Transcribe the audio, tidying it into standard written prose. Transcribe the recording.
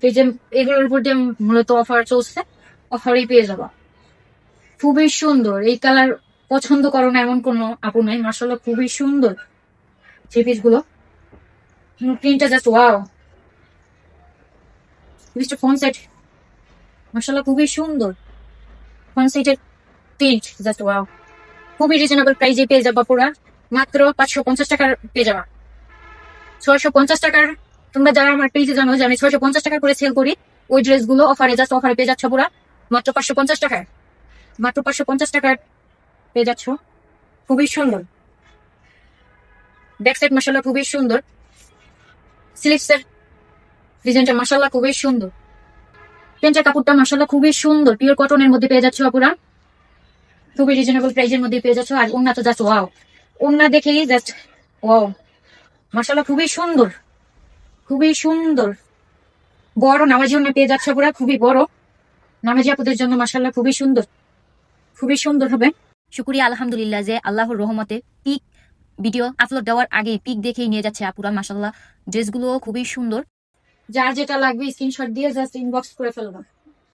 এই যে এগুলোর উপর দিয়ে মূলত অফার চলছে, অফারই পেয়ে যাবা। খুবই সুন্দর, এই কালার পছন্দ করো না এমন কোনো আপু নাই, মাশাআল্লাহ খুবই সুন্দর থ্রি পিস গুলো। প্রিন্টটা just wow. Mister phone set মাশাআল্লাহ খুবই সুন্দর, ফোন সেটের প্রিন্ট জাস্ট ওয়াও। খুবই রিজনেবল প্রাইসে পেয়ে যাবা, পুরা মাত্র 550 টাকার পেয়ে যাবা। 650 টাকার, তোমরা যারা আমার পেজে জানো যে আমি 650 টাকা করে সেল করি, ওই ড্রেস গুলো অফারে জাস্ট অফারে পেয়ে যাচ্ছ পুরা মাত্র 550 টাকায়। মাত্র 550 টাকার পেয়ে যাচ্ছ, খুবই সুন্দর। ব্যাক সাইড মাশাআল্লাহ খুবই সুন্দর, স্লিভসের ডিজাইনটা মাশাআল্লাহ খুবই সুন্দর। প্যান্টের কাপড়টা মাশাআল্লাহ খুবই সুন্দর, পিওর কটনের মধ্যে পেয়ে যাচ্ছ পুরা, খুবই রিজনেবল প্রাইসের মধ্যে পেয়ে যাচ্ছ। আর ওন্না তো জাস্ট ওয়াও, ওন্না দেখেই জাস্ট ওয়াও মাশাআল্লাহ খুবই সুন্দর, খুবই সুন্দর। বড় নামাজি ওন্না পেয়ে যাচ্ছ পুরা, খুবই বড় নামাজি আপুদের জন্য মাশাআল্লাহ খুবই সুন্দর, খুবই সুন্দর হবে। শুকরিয়া আলহামদুলিল্লাহ যে আল্লাহর রহমতে পিক ভিডিও আপলোড দেওয়ার আগে পিক দেখেই নিয়ে যাচ্ছে আপুরা। মাশাআল্লাহ ড্রেসগুলো খুবই সুন্দর। যার যেটা লাগবে স্ক্রিনশট দিয়ে জাস্ট ইনবক্স করে ফেলবা।